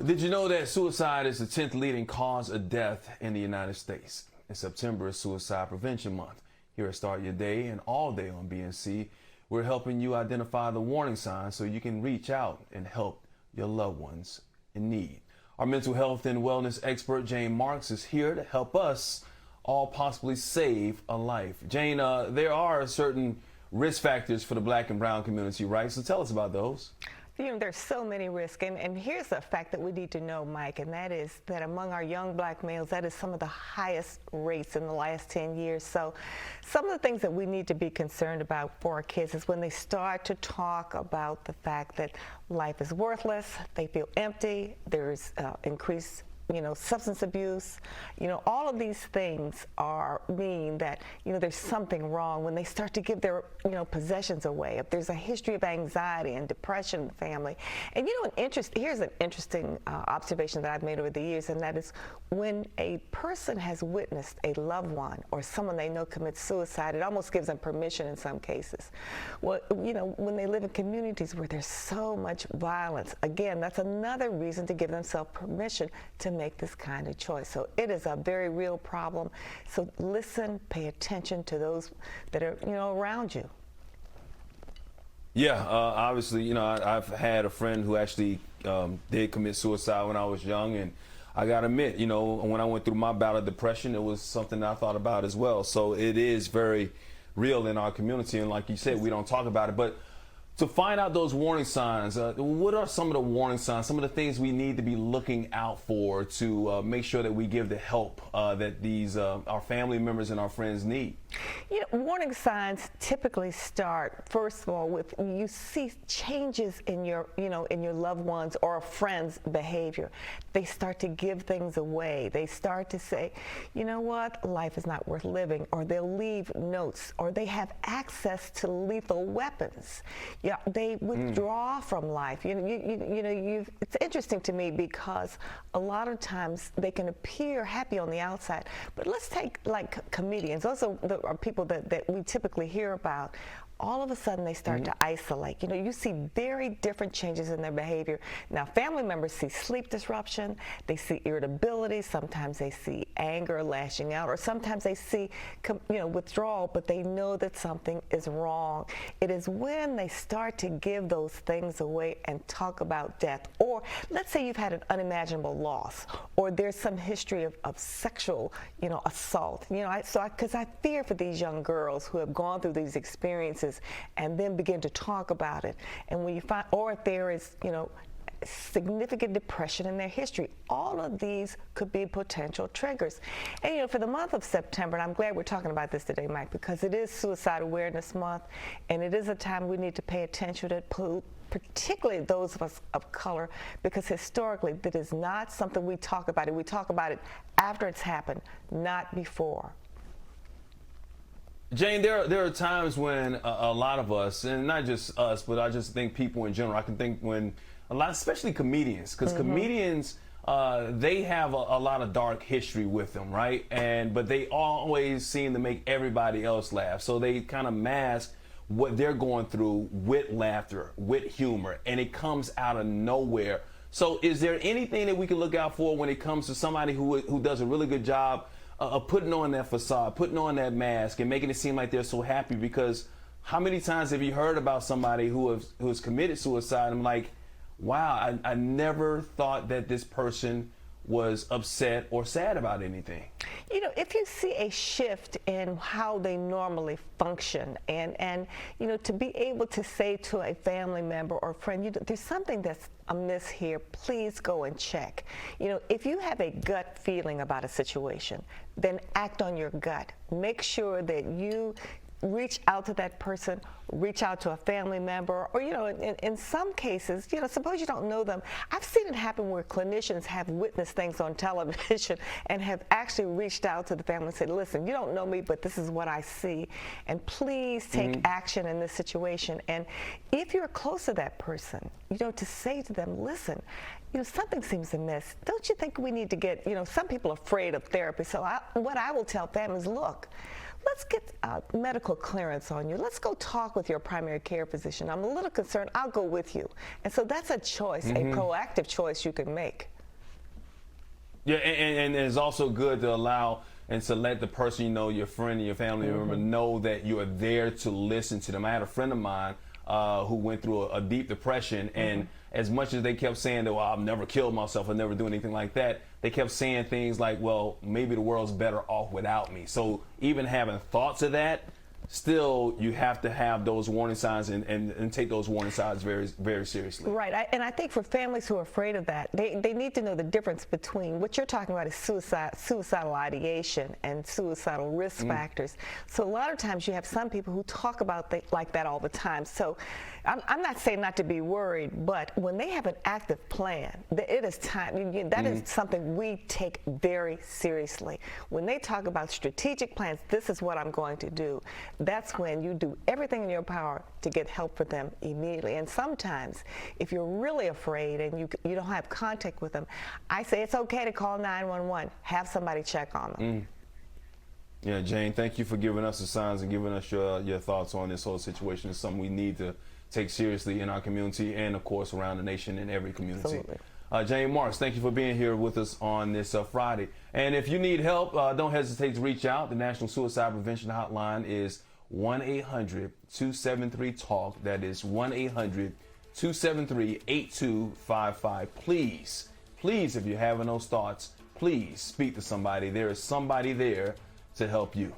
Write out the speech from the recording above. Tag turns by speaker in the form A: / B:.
A: Did you know that suicide is the 10th leading cause of death in the United States? In September is Suicide Prevention Month. Here at Start Your Day and all day on BNC, we're helping you identify the warning signs so you can reach out and help your loved ones in need. Our mental health and wellness expert, Jane Marks, is here to help us all possibly save a life. Jane, there are certain risk factors for the Black and brown community, right? So tell us about those.
B: There's so many risks, and here's a fact that we need to know, Mike, and that is that among our young Black males, that is some of the highest rates in the last 10 years. So some of the things that we need to be concerned about for our kids is when they start to talk about the fact that life is worthless, they feel empty, there's increased substance abuse, all of these things mean that, there's something wrong when they start to give their, possessions away. If there's a history of anxiety and depression in the family. And, here's an interesting observation that I've made over the years, and that is when a person has witnessed a loved one or someone they know commit suicide, it almost gives them permission in some cases. Well, when they live in communities where there's so much violence, again, that's another reason to give themselves permission to make this kind of choice. So it is a very real problem. So listen, pay attention to those that are, around you.
A: Yeah, obviously, I've had a friend who actually did commit suicide when I was young, and I gotta admit, when I went through my bout of depression, it was something I thought about as well. So it is very real in our community, and like you said, we don't talk about it. But to find out those warning signs, what are some of the warning signs, some of the things we need to be looking out for to make sure that we give the help that these our family members and our friends need?
B: Warning signs typically start, first of all, with you see changes in your, in your loved ones or a friend's behavior. They start to give things away. They start to say, you know what, life is not worth living, or they'll leave notes, or they have access to lethal weapons. Yeah, they withdraw from life. It's interesting to me because a lot of times they can appear happy on the outside, but let's take like comedians. Those are people that we typically hear about. All of a sudden they start to isolate. You see very different changes in their behavior. Now, family members see sleep disruption, they see irritability, sometimes they see anger, lashing out, or sometimes they see withdrawal, but they know that something is wrong. It is when they start to give those things away and talk about death, or let's say you've had an unimaginable loss, or there's some history of sexual assault. Because I fear for these young girls who have gone through these experiences and then begin to talk about it. And when you find, or if there is, significant depression in their history, all of these could be potential triggers. And for the month of September, and I'm glad we're talking about this today, Mike, because it is Suicide Awareness Month, and it is a time we need to pay attention to, particularly those of us of color, because historically that is not something we talk about. We talk about it after it's happened, not before.
A: Jane, there are times when a lot of us, and not just us, but I just think people in general, I can think when a lot, especially comedians, because comedians, they have a lot of dark history with them, right? But they always seem to make everybody else laugh. So they kind of mask what they're going through with laughter, with humor, and it comes out of nowhere. So is there anything that we can look out for when it comes to somebody who does a really good job of putting on that facade, putting on that mask, and making it seem like they're so happy? Because how many times have you heard about somebody who's committed suicide? I'm like, wow, I never thought that this person was upset or sad about anything.
B: If you see a shift in how they normally function, and to be able to say to a family member or friend, there's something that's amiss here, please go and check. If you have a gut feeling about a situation, then act on your gut. Make sure that you reach out to that person, reach out to a family member, or in some cases, suppose you don't know them. I've seen it happen where clinicians have witnessed things on television and have actually reached out to the family and said, listen, you don't know me, but this is what I see, and please take action in this situation. And if you're close to that person, to say to them, listen, something seems amiss. Don't you think we need to get, some people are afraid of therapy. So what I will tell families, look, let's get medical clearance on you. Let's go talk with your primary care physician. I'm a little concerned. I'll go with you. And so that's a choice, a proactive choice you can make.
A: Yeah, and it's also good to allow and to let the person you know, your friend and your family member, know that you are there to listen to them. I had a friend of mine who went through a deep depression, and as much as they kept saying that, well, I've never killed myself, I'll never do anything like that, they kept saying things like, well, maybe the world's better off without me. So even having thoughts of that, still you have to have those warning signs and take those warning signs very, very seriously.
B: Right, and I think for families who are afraid of that, they need to know the difference between what you're talking about is suicidal ideation and suicidal risk factors. So a lot of times you have some people who talk about like that all the time. So I'm not saying not to be worried, but when they have an active plan, it is time. That is something we take very seriously. When they talk about strategic plans, this is what I'm going to do. That's when you do everything in your power to get help for them immediately. And sometimes, if you're really afraid and you don't have contact with them, I say it's okay to call 911. Have somebody check on them.
A: Yeah, Jane, thank you for giving us the signs and giving us your thoughts on this whole situation. It's something we need to take seriously in our community and, of course, around the nation and every community.
B: Absolutely.
A: Jane Marks, thank you for being here with us on this Friday. And if you need help, don't hesitate to reach out. The National Suicide Prevention Hotline is 1-800-273-TALK. That is 1-800-273-8255. Please, if you're having those thoughts, please speak to somebody. There is somebody there to help you.